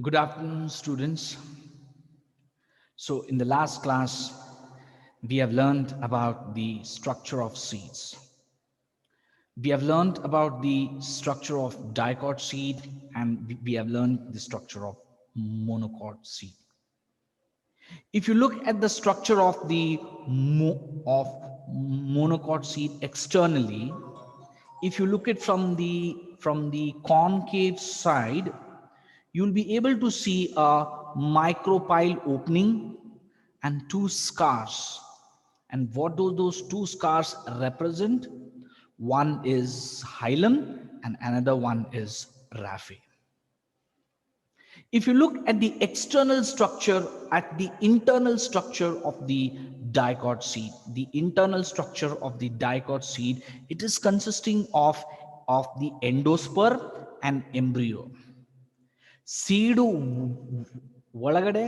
Good afternoon, students. So in the last class, we have learned about the structure of seeds. We have learned about the structure of dicot seed, and we have learned the structure of monocot seed. If you look at the structure of the monocot seed externally, if you look at from the concave side, you'll be able to see a micropyle opening and two scars. And what do those two scars represent? One is hilum and another one is raphe. If you look at the external structure, at the internal structure of the dicot seed, the internal structure of the dicot seed, it is consisting of the endosperm and embryo. ಸೀಡು ಒಳಗಡೆ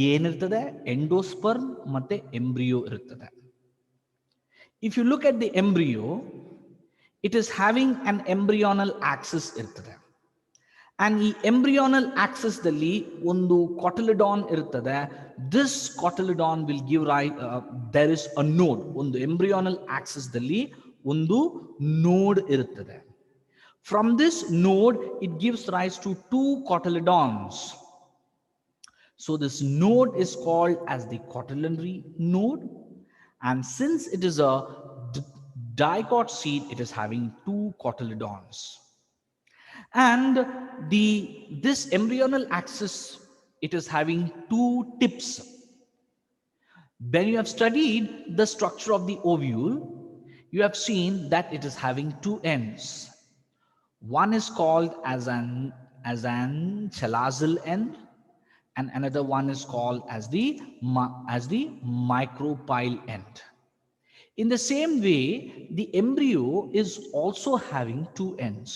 ಏನಿರ್ತದೆ endosperm ಮತ್ತೆ embryo ಇರುತ್ತದೆ. If you look at the embryo, it is having an embryonal axis ಇರ್ತದೆ. And ಈ embryonal axis ದಲ್ಲಿ ಒಂದು cotyledon ಇರುತ್ತದೆ. This cotyledon will give rise, there is a node. ಒಂದು embryonal axis ದಲ್ಲಿ ಒಂದು node ಇರುತ್ತದೆ. From this node, it gives rise to two cotyledons. So this node is called as the cotyledonary node. And since it is a dicot seed, it is having two cotyledons. And this embryonal axis, it is having two tips. When you have studied the structure of the ovule, you have seen that it is having two ends. One is called as an chalazal end, and another one is called as the micropyle end. In the same way, the embryo is also having two ends.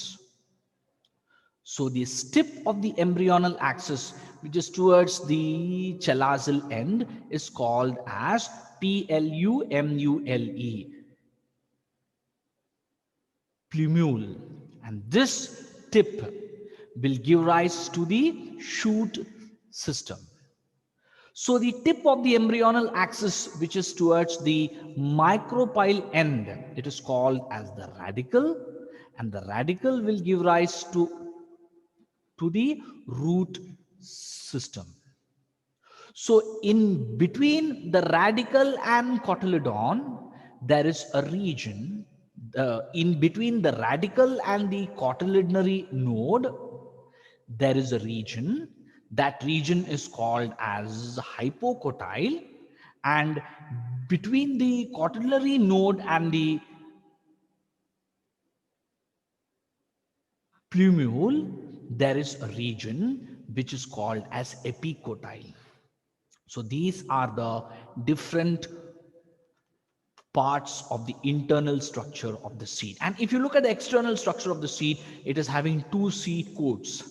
So the tip of the embryonal axis, which is towards the chalazal end, is called as plumule, plumule. And this tip will give rise to the shoot system. So the tip of the embryonal axis, which is towards the micropyle end, it is called as the radicle, and the radicle will give rise to the root system. So in between the radicle and cotyledon, there is a region. In between the radicle and the cotyledonary node, there is a region. That region is called as hypocotyle. And between the cotyledonary node and the plumule, there is a region which is called as epicotyle. So these are the different parts of the internal structure of the seed. And if you look at the external structure of the seed, it is having two seed coats.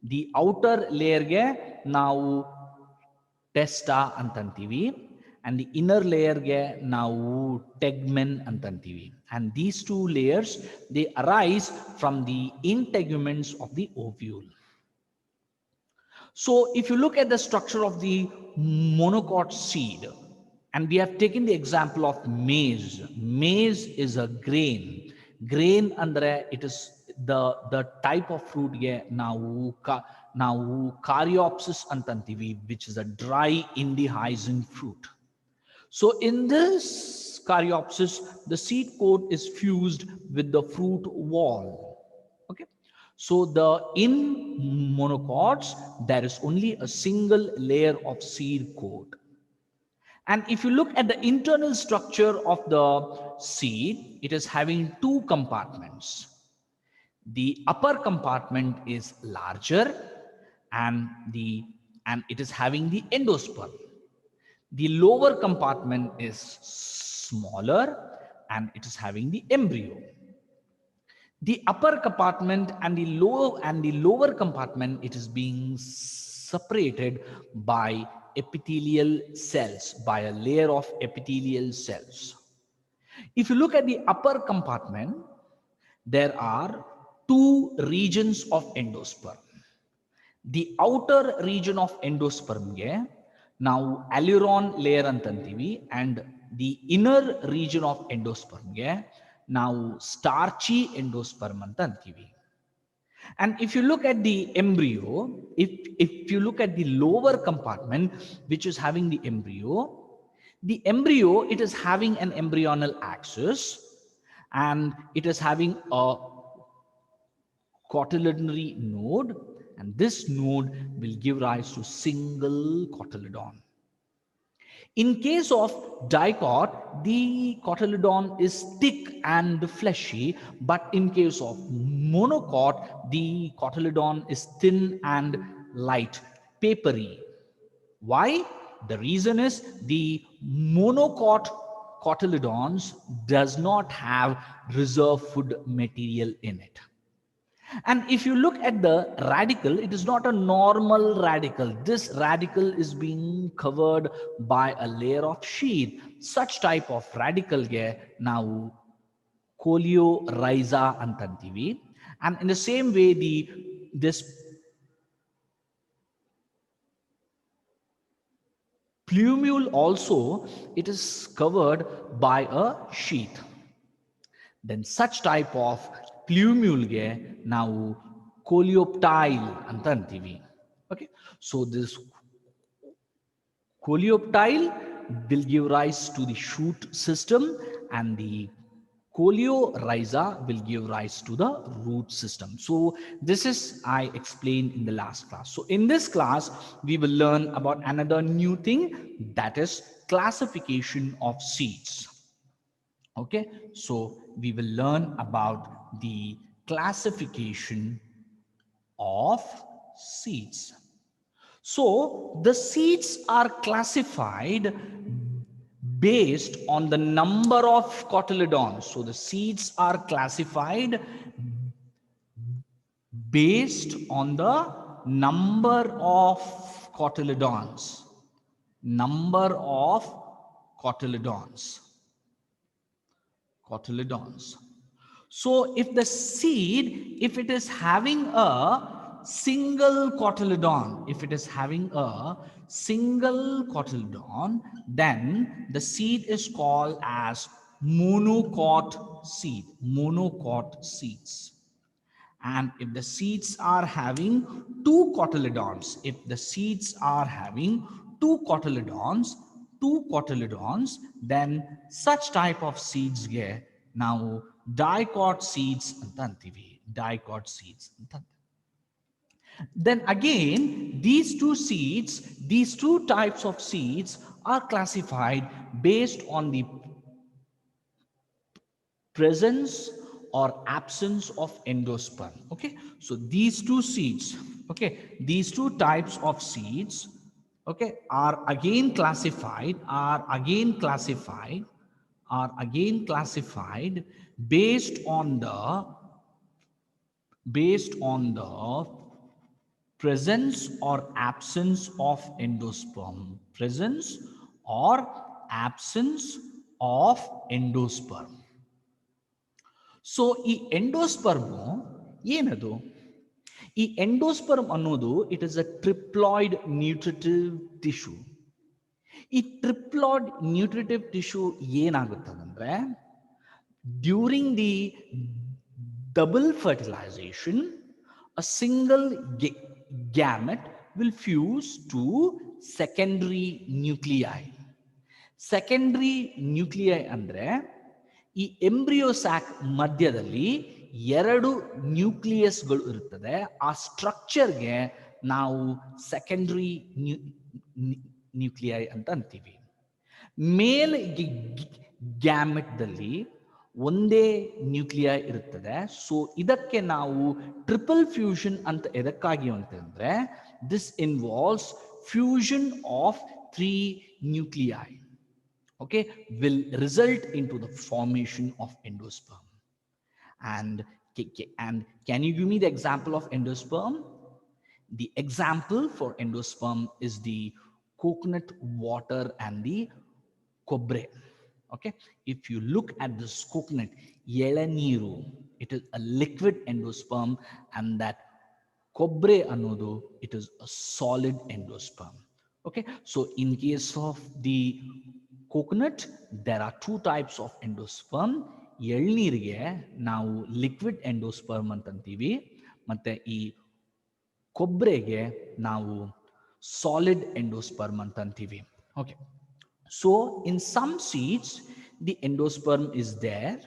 The outer layer ge ನಾವು ಟೆಸ್ಟಾ ಅಂತಂತೀವಿ, and the inner layer ge ನಾವು tegmen ಅಂತಂತೀವಿ. And these two layers, they arise from the integuments of the ovule. So if you look at the structure of the monocot seed, and we have taken the example of maize. Maize is a grain. Grain andre it is the type of fruit ge ನಾವು Caryopsis ಅಂತಂತೀವಿ, which is a dry indehiscent fruit. So in this Caryopsis, the seed coat is fused with the fruit wall. Okay. So in monocots, there is only a single layer of seed coat. And if you look at the internal structure of the seed, it is having two compartments. The upper compartment is larger, and it is having the endosperm. The lower compartment is smaller, and it is having the embryo. The upper compartment and the lower compartment, it is being separated by epithelial cells, by a layer of epithelial cells. If you look at the upper compartment, there are two regions of endosperm. The outer region of endosperm ಗೆ ನಾವು ಅಲ್ಯೂರಾನ್ layer ಅಂತಂತೀವಿ, and the inner region of endosperm ಗೆ ನಾವು ಸ್ಟಾರ್ಚಿ endosperm ಅಂತ ಅಂತೀವಿ. And if you look at the embryo, if you look at the lower compartment which is having the embryo, it is having an embryonal axis, and it is having a cotyledonary node, and this node will give rise to single cotyledon. In case of dicot, the cotyledon is thick and fleshy, but in case of monocot, the cotyledon is thin and light, papery. Why? The reason is the monocot cotyledons does not have reserve food material in it. And if you look at the radicle, it is not a normal radicle. This radicle is being covered by a layer of sheath. Such type of radicle ge ನಾವು coleorhiza ಅಂತೀವಿ. And in the same way, this plumule also, it is covered by a sheath. Then such type of plumule ಗೆ ನಾವು coleoptile ಅಂತ ಅಂತೀವಿ. Okay, so this coleoptile will give rise to the shoot system, and the coleorhiza will give rise to the root system. So this is I explained in the last class. So in this class we will learn about another new thing, that is classification of seeds. Okay, so we will learn about the classification of seeds. So the seeds are classified based on the number of cotyledons. So the seeds are classified based on the number of cotyledons. Number of cotyledons. So if the seed, if it is having a single cotyledon, then the seed is called as monocot seeds. And if the seeds are having two cotyledons, then such type of seeds ಗೆ ನಾವು dicot seeds ಅಂತ ಅಂತೀವಿ. Then again, these two types of seeds are classified based on the presence or absence of endosperm. Okay, so these two types of seeds, okay, are again classified based on the presence or absence of endosperm. So ಈ endosperm ಏನದು? ಈ endosperm ಅನ್ನೋದು it is a triploid nutritive tissue. ಈ triploid nutritive tissue ಏನಾಗುತ್ತದಂದ್ರೆ, during the double fertilization, a single gamete will fuse to secondary nuclei. Secondary nuclei ಅಂದ್ರೆ ಈ embryo sack ಮಧ್ಯದಲ್ಲಿ ಎರಡು ನ್ಯೂಕ್ಲಿಯಸ್ಗಳು ಇರುತ್ತದೆ. ಆ ಸ್ಟ್ರಕ್ಚರ್ಗೆ ನಾವು ಸೆಕೆಂಡರಿ ನ್ಯೂಕ್ಲಿಯೈ ಅಂತ ಅಂತೀವಿ. ಮೇಲ್ ಗ್ಯಾಮೆಟ್ದಲ್ಲಿ ಒಂದೇ ನ್ಯೂಕ್ಲಿಯೈ ಇರುತ್ತದೆ. ಸೊ ಇದಕ್ಕೆ ನಾವು ಟ್ರಿಪಲ್ ಫ್ಯೂಷನ್ ಅಂತ ಎದಕ್ಕಾಗಿ ಅಂತಂದ್ರೆ, this involves fusion of 3 nuclei, okay, will result into the formation of endosperm. And can you give me the example of endosperm? The example for endosperm is the coconut water and the kobre. Okay, if you look at this coconut, elaniru, it is a liquid endosperm, and that ಕೊಬ್ರೆ ಅನ್ನೋದು it is a solid endosperm. Okay, so in case of the coconut there are two types of endosperm. ಎಳ್ನೀರಿಗೆ ನಾವು liquid endosperm ಅಂತಂತೀವಿ, ಮತ್ತೆ ಈ ಕೊಬ್ರೆಗೆ ನಾವು solid endosperm ಅಂತಂತೀವಿ. Okay, so in some seeds the endosperm is there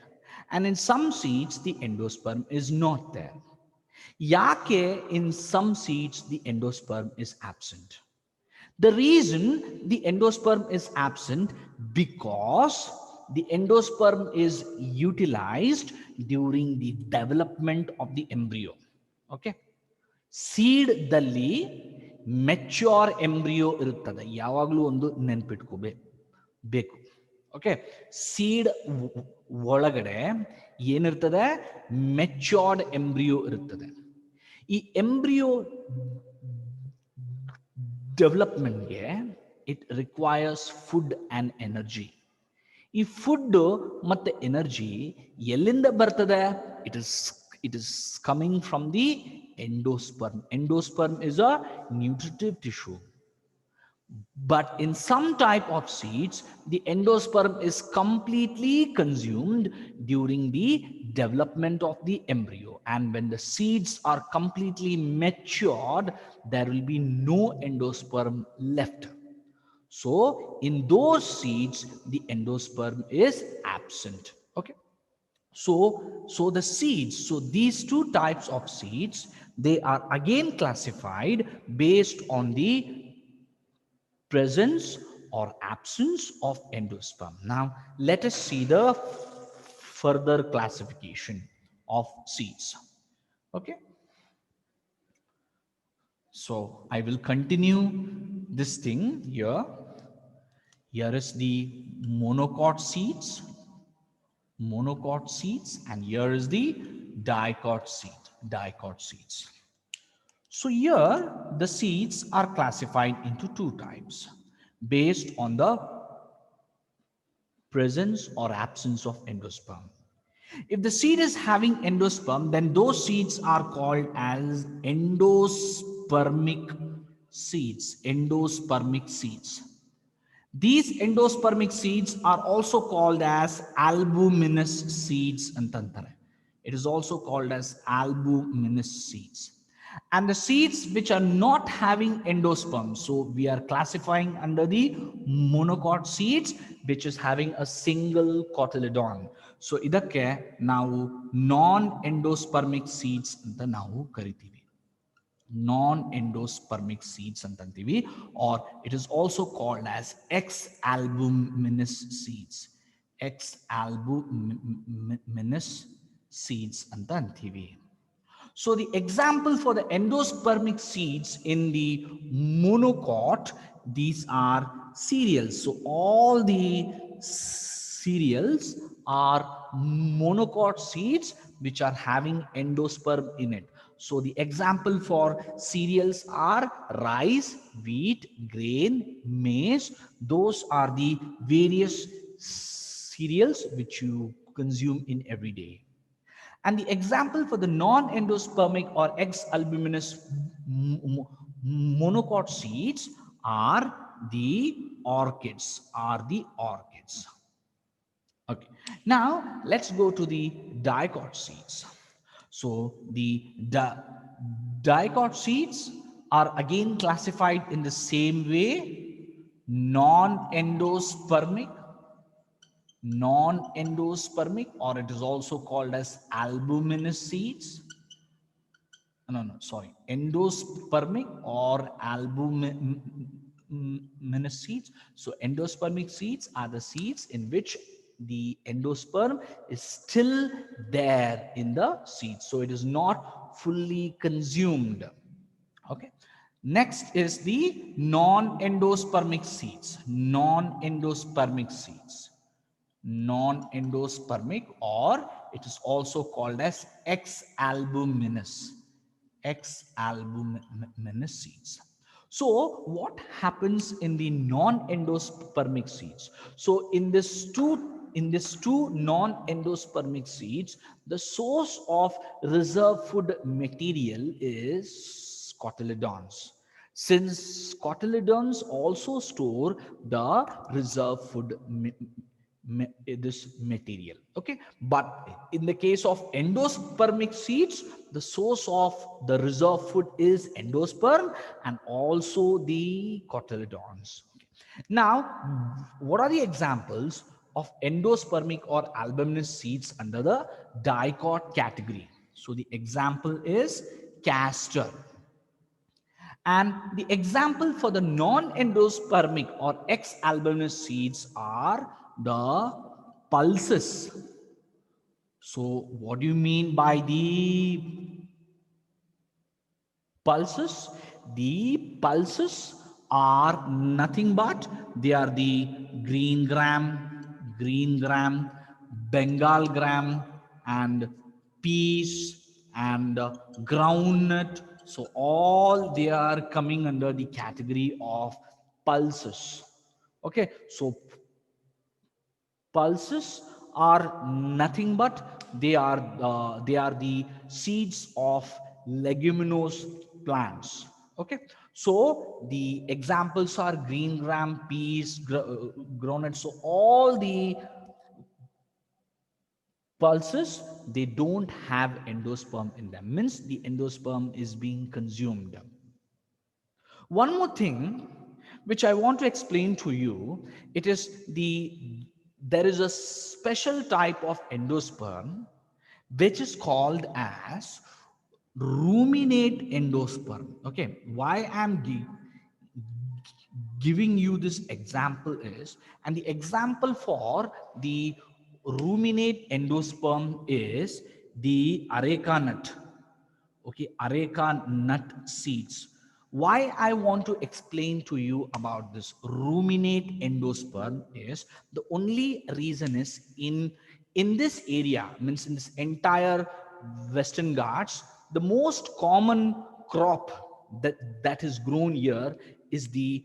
and in some seeds the endosperm is not there. Yake in some seeds the endosperm is absent? The reason the endosperm is absent because the endosperm is utilized during the development of the embryo. Okay, seed dalli mature embryo iruttade, yavaglu ondu ನೆನಪಿಟ್ಕೋಬೇಕು. Okay, seed ಒಳಗಡೆ ಏನಿರ್ತದೆ, matured embryo ಇರುತ್ತದೆ. ಈ embryo ಡೆವಲಪ್ಮೆಂಟ್ಗೆ it requires food and energy. ಈ food ಮತ್ತೆ energy ಎಲ್ಲಿಂದ ಬರ್ತದೆ? It is coming from the endosperm. Endosperm is a nutritive tissue. But in some type of seeds, the endosperm is completely consumed during the development of the embryo. And when the seeds are completely matured, there will be no endosperm left. So in those seeds, the endosperm is absent. Okay. So the seeds, so these two types of seeds, they are again classified based on the presence or absence of endosperm. Now let us see the further classification of seeds. Okay, so I will continue this thing here. Here is the monocot seeds, and here is the dicot seeds. So here the seeds are classified into two types based on the presence or absence of endosperm. If the seed is having endosperm, then those seeds are called as endospermic seeds. These endospermic seeds are also called as albuminous seeds antantare. It is also called as albuminous seeds. And the seeds which are not having endosperm, so we are classifying under the monocot seeds, which is having a single cotyledon. So idakke ನಾವು non endospermic seeds ಅಂತ ನಾವು ಕರಿತೀವಿ. Non-endospermic seeds antantivi, or it is also called as ex-albuminous seeds. Ex-albuminous seeds antantivi. So the example for the endospermic seeds in the monocot, these are cereals. So all the cereals are monocot seeds which are having endosperm in it. So the example for cereals are rice, wheat, grain, maize. Those are the various cereals which you consume in every day. And the example for the non-endospermic or ex-albuminous monocot seeds are the orchids. Okay, now let's go to the dicot seeds. So the dicot seeds are again classified in the same way: non-endospermic, or it is also called as albuminous seeds. Endospermic or albuminous seeds. So endospermic seeds are the seeds in which the endosperm is still there in the seed, so it is not fully consumed. Okay, next is the non-endospermic seeds. Non-endospermic, or it is also called as ex-albuminous seeds. So what happens in the non-endospermic seeds? So in this two in this two non-endospermic seeds, the source of reserve food material is cotyledons. Since cotyledons also store the reserve food this material. Okay, but in the case of endospermic seeds, the source of the reserve food is endosperm and also the cotyledons. Now, what are the examples of endospermic or albuminous seeds under the dicot category? So the example is castor. And the example for the non-endospermic or X-albuminous seeds are the pulses. So what do you mean by the pulses? The pulses are nothing but they are the green gram, Bengal gram, and peas and groundnut. So all they are coming under the category of pulses. Okay, so pulses are nothing but they are the seeds of leguminous plants. Okay, so the examples are green gram, peas, groundnut. So all the pulses, they don't have endosperm in them, means the endosperm is being consumed. One more thing which I want to explain to you, it is there is a special type of endosperm which is called as ruminate endosperm. Okay, why I'm giving you this example is, and the example for the ruminate endosperm is the areca nut. Okay, areca nut seeds. Why I want to explain to you about this ruminate endosperm is the only reason is in this area, means in this entire Western Ghats, the most common crop that is grown here is the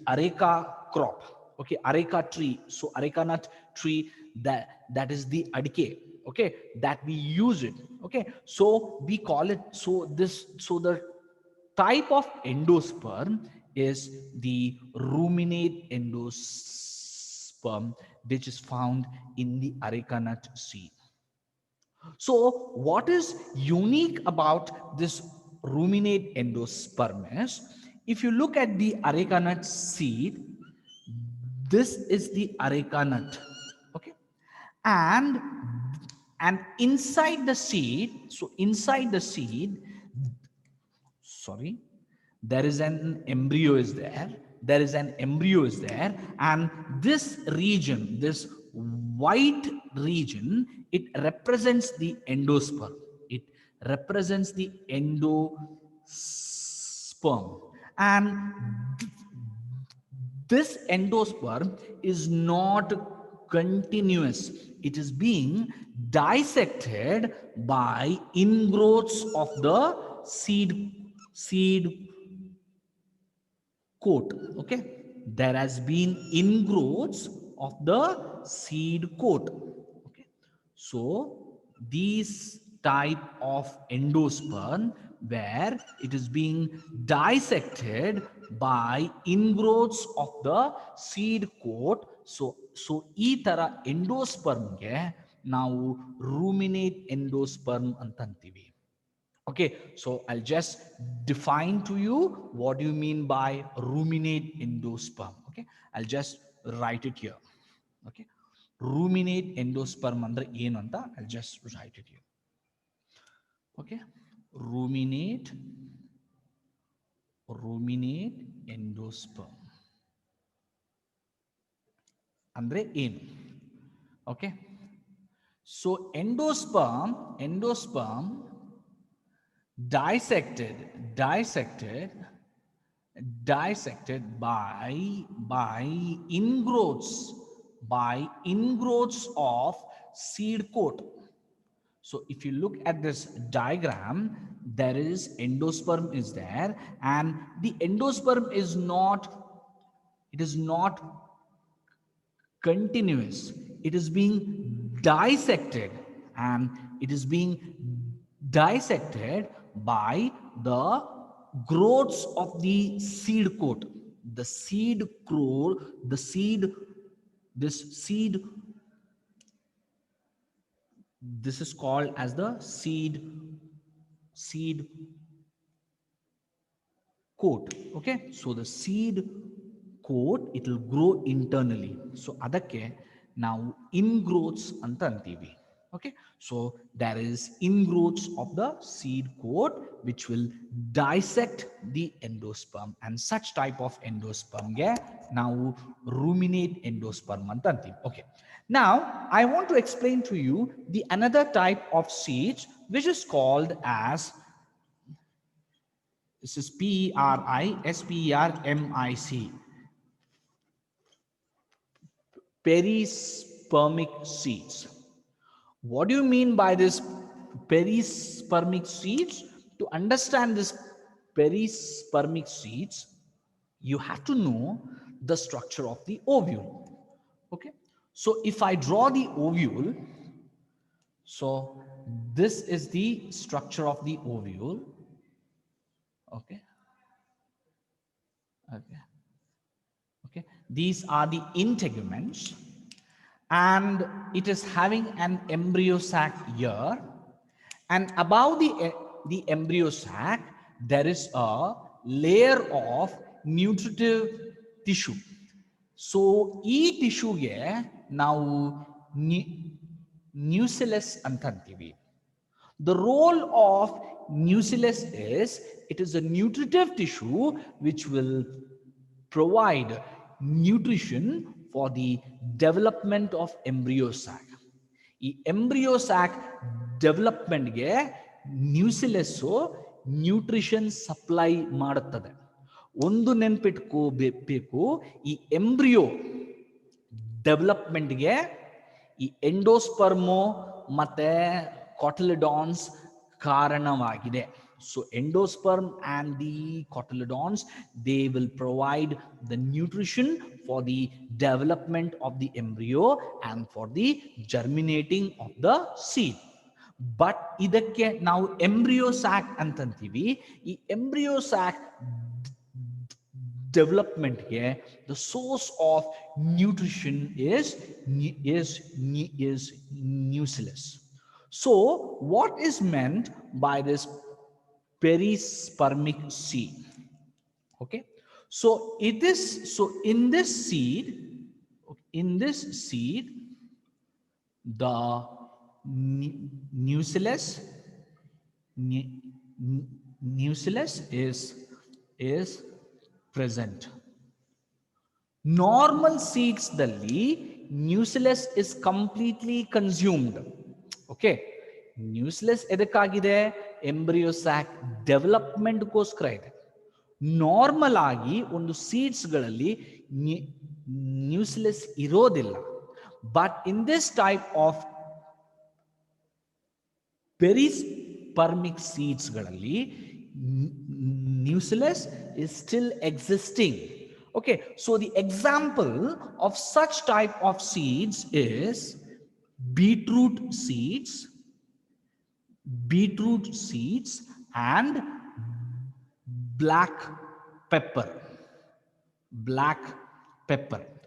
areca crop. Okay, areca tree. So areca nut tree, that is the adike. Okay, that we use it. Okay, so we call it, so the type of endosperm is the ruminate endosperm, which is found in the areca nut seed. So what is unique about this ruminate endosperm is, if you look at the areca nut seed, this is the areca nut. Okay, and inside the seed, so inside the seed, sorry, there is an embryo is there, and this region, this white region, it represents the endosperm. It represents the endosperm. And this endosperm is not continuous. It is being dissected by ingrowths of the seed coat. Okay, there has been ingrowths of the seed coat. Okay, so these type of endosperm where it is being dissected by ingrowths of the seed coat. So ಈ ತರ ಎಂಡೋಸ್ಪರ್ಮ್ಗೆ ನಾವು ರೂಮಿನೇಟ್ endosperm ಅಂತ ಅಂತೀವಿ. Okay, so I'll just define to you what do you mean by ruminate endosperm. Okay, I'll just write it here. Okay, ruminate endosperm andre ಏನು ಅಂತ I'll just write it here. Okay, ruminate endosperm andre ಏನು. Okay, so endosperm dissected by ingrowths of seed coat. So if you look at this diagram, there is endosperm is there, and the endosperm is not continuous. It is being dissected, and it is being dissected by the growths of the seed coat. The seed coat, this seed, this is called as the seed coat. Okay, so the seed coat, it will grow internally. So ಅದಕ್ಕೆ ನಾವು ingrowths ಅಂತ ಅಂತೀವಿ. Okay, so there is ingrowths of the seed coat which will dissect the endosperm, and such type of endosperm ಗೆ ನಾವು ruminate endosperm ಅಂತ ಅಂತೀವಿ. Okay, now I want to explain to you the another type of seeds which is called as, this is perispermic, perispermic seeds. What do you mean by this perispermic seeds? To understand this perispermic seeds, you have to know the structure of the ovule. Okay, so if I draw the ovule, so this is the structure of the ovule. Okay, okay, these are the integuments, and it is having an embryo sac here, and above the embryo sac there is a layer of nutritive tissue. So ಈ ಟಿಶ್ಯೂಗೆ ನಾವು nucellus ಅಂತ ಅಂತೀವಿ. The role of nucellus is, it is a nutritive tissue which will provide nutrition for the development of embryo sac. ಈ embryo sac development ಗೆ nucellus nutrition supply ಮಾಡುತ್ತದೆ. ಒಂದು ನೆನಪಿಟ್ಕೋಬೇಕು, ಈ embryo ಡೆವಲಪ್ಮೆಂಟ್ಗೆ ಈ ಎಂಡೋಸ್ಪರ್ಮೋ ಮತ್ತೆ cotyledons ಕಾರಣವಾಗಿದೆ. So endosperm and the cotyledons, they will provide the nutrition for the development of the embryo and for the germinating of the seed. But ಇದಕ್ಕೆ ನಾವು embryo sac ಅಂತಂತೀವಿ. ಈ embryo sac development ಗೆ the source of nutrition is nucellus. So what is meant by this perispermic seed? Okay, so it is, so in this seed, the nucellus is present. Normal seeds dalli nucellus is completely consumed. Okay, nucellus ಎದಕ್ಕಾಗಿದೆ? Embryo sac ಡೆವಲಪ್ಮೆಂಟ್ಗೋಸ್ಕರ ಇದೆ. Normal ಆಗಿ ಒಂದು ಸೀಡ್ಸ್ಗಳಲ್ಲಿ nucellus ಇರೋದಿಲ್ಲ. But in this type of perispermic ಸೀಡ್ಸ್ಗಳಲ್ಲಿ nucellus is still existing. Okay, so the example of such type of seeds is beetroot seeds and black pepper.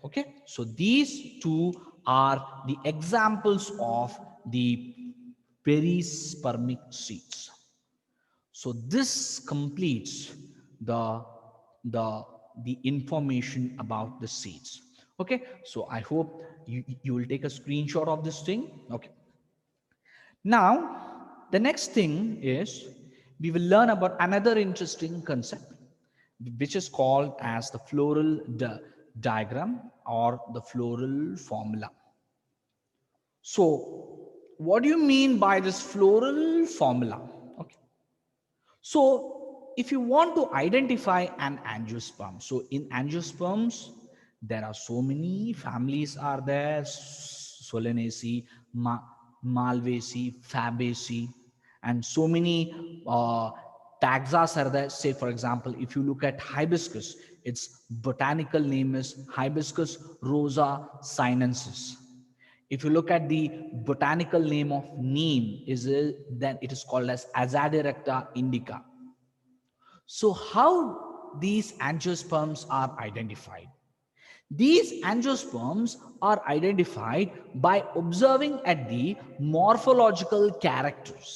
Okay, so these two are the examples of the perispermic seeds. So this completes the information about the seeds. Okay, so I hope you will take a screenshot of this thing. Okay, now the next thing is we will learn about another interesting concept which is called as the floral diagram or the floral formula. So what do you mean by this floral formula? Okay, so if you want to identify an angiosperm, so in angiosperms there are so many families are there: Solanaceae, Malvaceae, Fabaceae, and so many taxa are there. Say for example, if you look at hibiscus, Its botanical name is Hibiscus rosa sinensis. If you look at the botanical name of neem, then it is called as Azadirachta indica. So how these angiosperms are identified? These angiosperms are identified by observing at the morphological characters.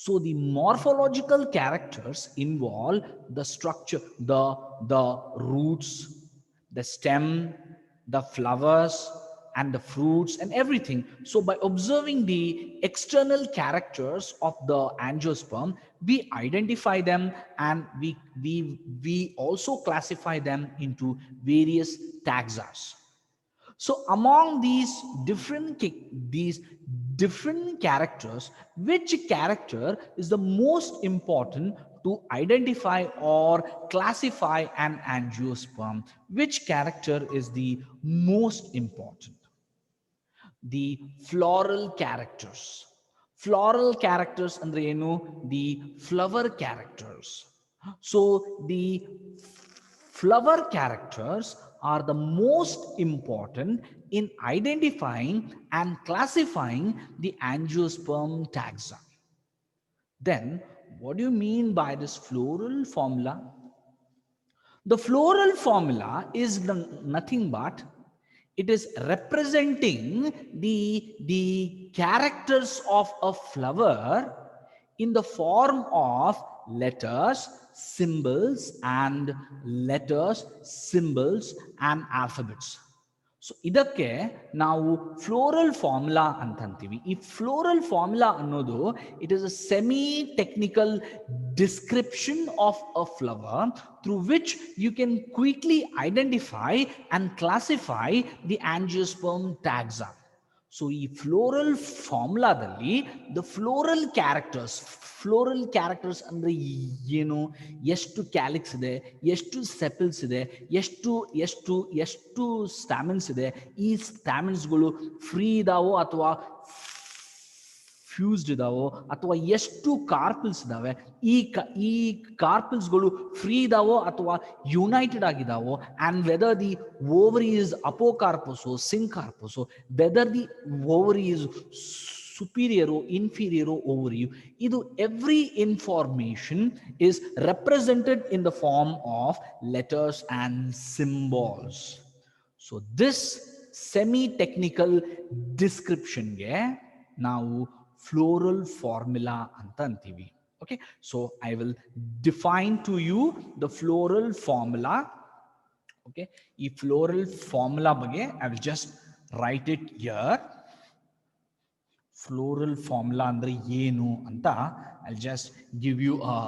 So the morphological characters involve the structure, the roots, the stem, the flowers, and the fruits and everything. So by observing the external characters of the angiosperm, we identify them, and we also classify them into various taxa. So among these different characters, which character is the most important to identify or classify an angiosperm? Which character is the most important? The floral characters. Floral characters andre enu? The flower characters. So the flower characters are the most important in identifying and classifying the angiosperm taxa. Then, what do you mean by this floral formula? The floral formula is nothing but it is representing the characters of a flower in the form of letters, symbols and alphabets. So ಇದಕ್ಕೆ ನಾವು floral formula ಅಂತ ಅಂತೀವಿ. ಈ floral formula ಅನ್ನೋದು it is a semi technical description of a flower through which you can quickly identify and classify the angiosperm taxa. So ಈ floral ಫಾರ್ಮುಲಾದಲ್ಲಿ the floral characters ಅಂದ್ರೆ ಏನು, ಎಷ್ಟು ಕ್ಯಾಲಿಕ್ಸ್ ಇದೆ, ಎಷ್ಟು ಸೆಪಲ್ಸ್ ಇದೆ, ಎಷ್ಟು ಸ್ಟಾಮಿನ್ಸ್ ಇದೆ, ಈ ಸ್ಟಾಮಿನ್ಸ್ಗಳು ಫ್ರೀ ಇದಾವೋ ಅಥವಾ ಫ್ಯೂಸ್ಡ್ ಇದಾವೋ, ಅಥವಾ ಎಷ್ಟು ಕಾರ್ಪಲ್ಸ್ ಇದಾವೆ, ಈ ಕಾರ್ಪಲ್ಸ್ಗಳು ಫ್ರೀ ಇದಾವೋ ಅಥವಾ ಯುನೈಟೆಡ್ ಆಗಿದಾವೋ, and whether the ovary is ಅಪೋಕಾರ್ಪಸೋ ಸಿಂಕಾರ್ಪಸೋ, whether the ovary is superior, inferior ovary. Every information is represented in the form of letters and symbols. So this semi-technical description ge ನಾವು floral formula ಅಂತ ಅಂತೀವಿ. Okay, so I will define to you the floral formula. Okay, ಈ floral formula ಬಗ್ಗೆ I will just write it here. Floral formula andre ಏನು ಅಂತ I'll just give you a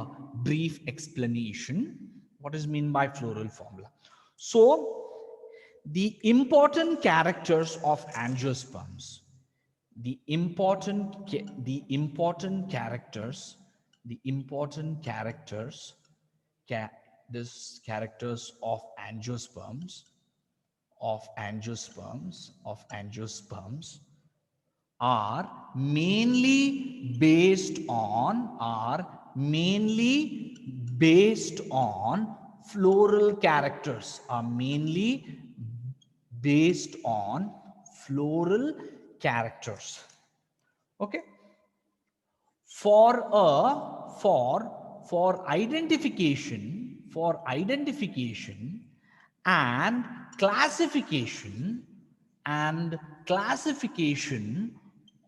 brief explanation. What is mean by floral formula? So the important characters of angiosperms, the important characters of angiosperms are mainly based on floral characters, okay. For identification and classification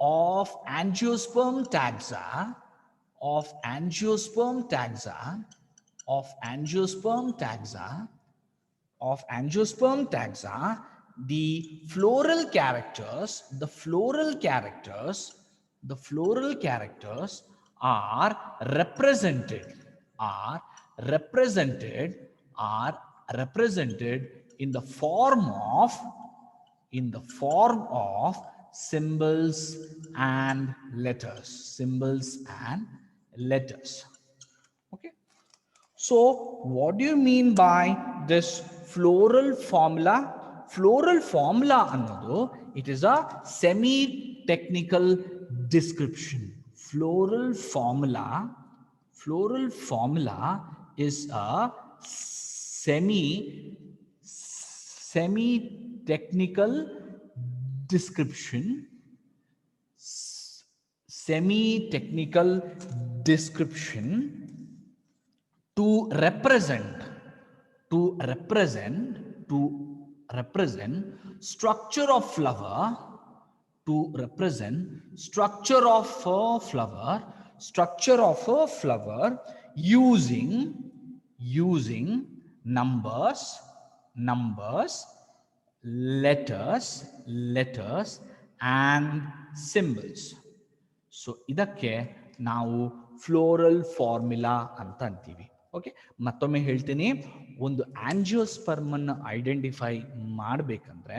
of angiosperm taxa, the floral characters are represented in the form of symbols and letters. Okay, so what do you mean by this floral formula? Floral formula ಅನ್ನೋದು it is a semi technical description. Floral formula is a semi technical description, semi technical description to represent to represent to represent structure of flower, to represent structure of a flower using numbers, letters and symbols. So ಇದಕ್ಕೆ ನಾವು floral formula ಅಂತ ಅಂತೀವಿ. Okay, ಮತ್ತೊಮ್ಮೆ ಹೇಳ್ತೀನಿ, ಒಂದು angiosperm ಅನ್ನು identify ಮಾಡಬೇಕಂದ್ರೆ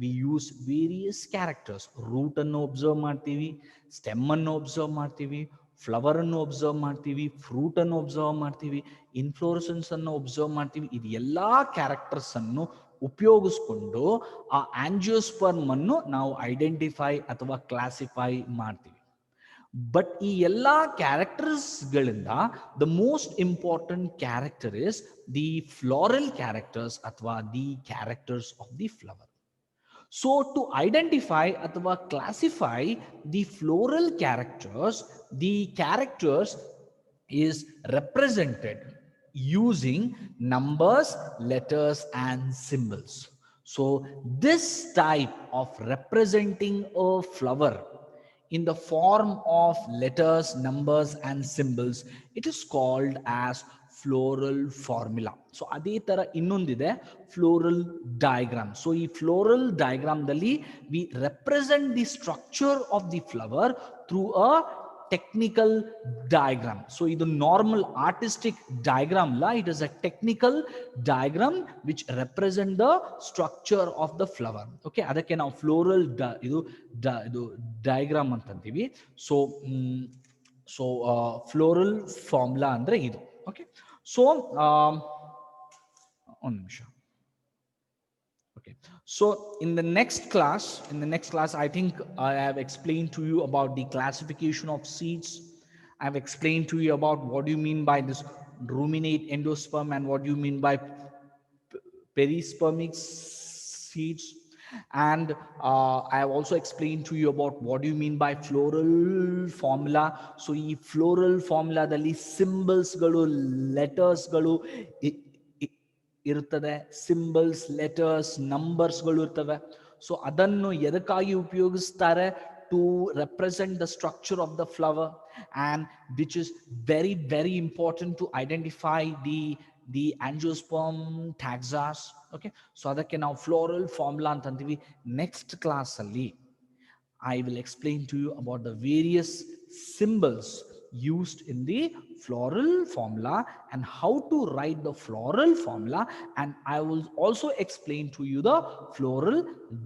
we use various characters. Root ಅನ್ನು ಒಬ್ಸರ್ವ್ ಮಾಡ್ತೀವಿ, ಸ್ಟೆಮ್ ಅನ್ನು ಒಬ್ಸರ್ವ್ ಮಾಡ್ತೀವಿ, ಫ್ಲವರ್ ಅನ್ನು ಒಬ್ಸರ್ವ್ ಮಾಡ್ತೀವಿ, ಫ್ರೂಟ್ ಅನ್ನು ಒಬ್ಸರ್ವ್ ಮಾಡ್ತೀವಿ, ಇನ್ಫ್ಲೋರೆಸೆನ್ಸ್ ಅನ್ನು ಒಬ್ಸರ್ವ್ ಮಾಡ್ತೀವಿ. ಇದು ಎಲ್ಲಾ ಕ್ಯಾರೆಕ್ಟರ್ಸ್ ಅನ್ನು ಉಪಯೋಗಿಸ್ಕೊಂಡು ಆ ಆಂಜಿಯೋಸ್ಪರ್ಮ್ ಅನ್ನು ನಾವು ಐಡೆಂಟಿಫೈ ಅಥವಾ ಕ್ಲಾಸಿಫೈ ಮಾಡ್ತೀವಿ. ಬಟ್ ಈ ಎಲ್ಲ ಕ್ಯಾರೆಕ್ಟರ್ಸ್ಗಳಿಂದ the most important character is the floral characters ಅಥವಾ the characters of the flower. So to identify ಅಥವಾ classify the floral characters, the characters is represented using numbers, letters and symbols. So this type of representing a flower in the form of letters, numbers and symbols, it is called as floral formula. So ಅದೇ ತರ ಇನ್ನೊಂದಿದೆ floral diagram. So ಈ floral diagram ದಲ್ಲಿ we represent the structure of the flower through a technical diagram. So ಇದು normal artistic diagram la, it is a technical diagram which represent the structure of the flower. Okay, ಅದಕ್ಕೆ ನಾವು floral ಇದು diagram ಅಂತ ಅಂತೀವಿ. So floral formula ಅಂದ್ರೆ ಇದು. Okay, so ಒಂದು ನಿಮಿಷ. Okay, so in the next class, I think I have explained to you about the classification of seeds. I have explained to you about what do you mean by this ruminate endosperm and what do you mean by perispermic seeds. And I have also explained to you about what do you mean by floral formula. So ಈ floral formula ದಲ್ಲಿ symbols ಗಳು, letters ಗಳು ಇರುತ್ತದೆ, symbols, letters, ನಂಬರ್ಸ್ಗಳು ಇರ್ತವೆ. So ಅದನ್ನು ಎದಕ್ಕಾಗಿ ಉಪಯೋಗಿಸ್ತಾರೆ? To represent the structure of the flower and which is very very important to identify the angiosperm taxas. Okay, so ಅದಕ್ಕೆ ನಾವು ಫ್ಲೋರಲ್ ಫಾರ್ಮುಲಾ ಅಂತ ಅಂತೀವಿ. ನೆಕ್ಸ್ಟ್ ಕ್ಲಾಸಲ್ಲಿ I will explain to you about the various symbols used in the floral formula and how to write the floral formula, and I will also explain to you the floral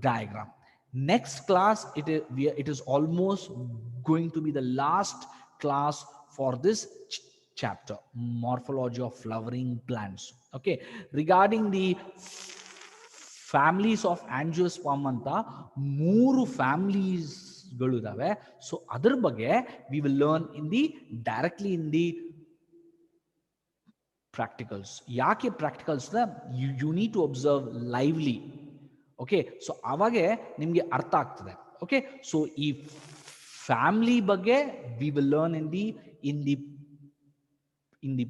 diagram. Next class, it is almost going to be the last class for this chapter, morphology of flowering plants. Okay, regarding the families of angiosperm ಅಂತ 3 ಫ್ಯಾಮಿಲೀಸ್ಗಳು ಇದಾವೆ. So ಅದ್ರ ಬಗ್ಗೆ we will learn directly in the practicals. ಯಾಕೆ practicals? You need to observe lively. Okay, so ಅವಾಗೆ ನಿಮಗೆ ಅರ್ಥ ಆಗ್ತದೆ. ಓಕೆ, ಸೊ ಈ ಫ್ಯಾಮಿಲಿ ಬಗ್ಗೆ we will learn in the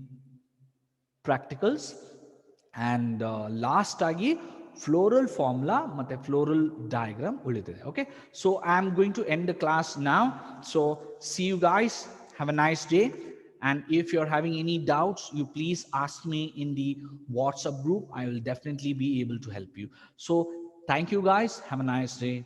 practicals. And last ಆಗಿ floral formula ಮತ್ತೆ floral diagram ಉಳಿದಿದೆ. Okay, so I am going to end the class now. So see you guys, have a nice day, and if you're having any doubts, you please ask me in the WhatsApp group. I will definitely be able to help you. So thank you guys, have a nice day.